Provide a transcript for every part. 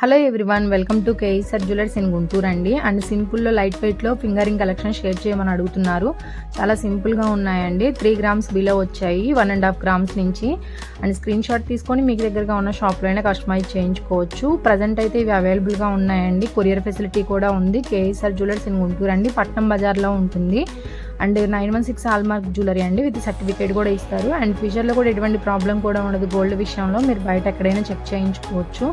Hello everyone, welcome to Kesar jewellers in Guntur అండి. And సింపుల్లో light వెయిట్లో ఫింగరింగ్ కలెక్షన్ షేర్ చేయమని అడుగుతున్నారు. చాలా సింపుల్గా ఉన్నాయండి. 3 గ్రామ్స్ బిలో వచ్చాయి 1.5 గ్రామ్స్ నుంచి. అండ్ స్క్రీన్ షాట్ తీసుకొని మీకు దగ్గరగా ఉన్న షాప్లో అయినా కస్టమైజ్ చేయించుకోవచ్చు. ప్రజెంట్ అయితే ఇవి అవైలబుల్గా ఉన్నాయండి. కొరియర్ ఫెసిలిటీ కూడా ఉంది. కేఈసర్ జ్యువెలర్స్ ఇన్ గుంటూరు అండి, పట్నం బజార్లో ఉంటుంది. అండ్ 916 హాల్మార్క్ జ్యువెలరీ అండి, విత్ సర్టిఫికేట్ కూడా ఇస్తారు. అండ్ ఫ్యూచర్లో కూడా ఎటువంటి ప్రాబ్లం కూడా ఉండదు. గోల్డ్ విషయంలో మీరు బయట ఎక్కడైనా చెక్ చేయించుకోవచ్చు.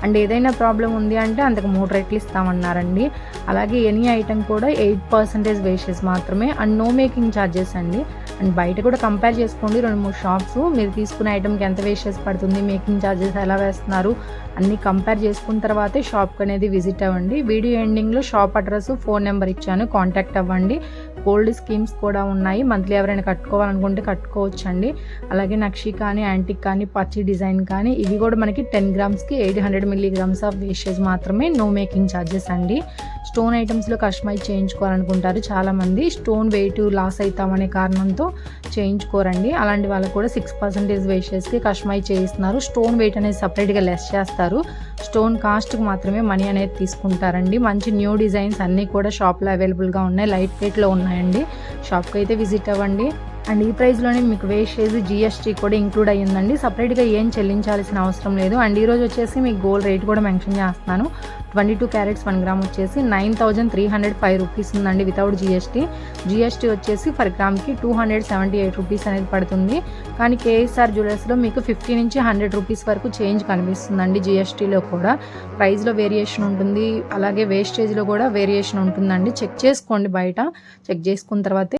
అండ్ ఏదైనా ప్రాబ్లం ఉంది అంటే అంతకు 3 రెట్లు ఇస్తామన్నారండి. అలాగే ఎనీ ఐటమ్ కూడా 8% వేస్టేజ్ మాత్రమే. అండ్ నో మేకింగ్ ఛార్జెస్ అండి. అండ్ బయట కూడా కంపేర్ చేసుకోండి 2-3 షాప్స్. మీరు తీసుకునే ఐటమ్కి ఎంత వేస్టేజ్ పడుతుంది, మేకింగ్ ఛార్జెస్ ఎలా వేస్తున్నారు అన్నీ కంపేర్ చేసుకున్న తర్వాతే షాప్కి అనేది విజిట్ అవ్వండి. వీడియో ఎండింగ్లో షాప్ అడ్రస్, ఫోన్ నెంబర్ ఇచ్చాను, కాంటాక్ట్ అవ్వండి. గోల్డ్ స్కీమ్స్ కూడా ఉన్నాయి. మంత్లీ ఎవరైనా కట్టుకోవాలనుకుంటే కట్టుకోవచ్చండి. అలాగే నక్షి కానీ, యాంటిక్ కానీ, పచ్చి డిజైన్ కానీ ఇవి కూడా మనకి 10 గ్రామ్స్కి 800 మిల్లీగ్రామ్స్ ఆఫ్ వేస్టేజ్ మాత్రమే. నో మేకింగ్ ఛార్జెస్ అండి. స్టోన్ ఐటమ్స్లో కస్టమైజ్ చేయించుకోవాలనుకుంటారు చాలామంది. స్టోన్ వెయిట్ లాస్ అవుతామనే కారణంతో చేయించుకోరండి. అలాంటి వాళ్ళకు కూడా 6% వేస్టేజ్కి కస్టమైజ్ చేయిస్తున్నారు. స్టోన్ వెయిట్ అనేది సపరేట్గా లెస్ చేస్తారు. స్టోన్ కాస్ట్కి మాత్రమే మనీ అనేది తీసుకుంటారండి. మంచి న్యూ డిజైన్స్ అన్నీ కూడా షాప్లో అవైలబుల్గా ఉన్నాయి. లైట్ వెయిట్లో ఉన్నాయండి. షాప్కి అయితే విజిట్ అవ్వండి. అండ్ ఈ ప్రైస్లోనే మీకు వేస్టేజ్, జిఎస్టీ కూడా ఇంక్లూడ్ అయ్యిందండి. సపరేట్గా ఏం చెల్లించాల్సిన అవసరం లేదు. అండ్ ఈరోజు వచ్చేసి మీకు గోల్డ్ రేట్ కూడా మెన్షన్ చేస్తున్నాను. 22 క్యారెట్స్ 1 గ్రామ్ వచ్చేసి 9,305 రూపీస్ ఉందండి వితౌట్ జిఎస్టీ. జిఎస్టీ వచ్చేసి పర్ గ్రామ్కి 278 రూపీస్ అనేది పడుతుంది. కానీ కేఎస్ఆర్ జ్యువెలర్స్లో మీకు 50 నుంచి 100 రూపీస్ వరకు చేంజ్ కనిపిస్తుందండి. జిఎస్టీలో కూడా ప్రైస్లో వేరియేషన్ ఉంటుంది. అలాగే వేస్టేజ్లో కూడా వేరియేషన్ ఉంటుందండి. చెక్ చేసుకోండి, బయట చెక్ చేసుకున్న తర్వాతే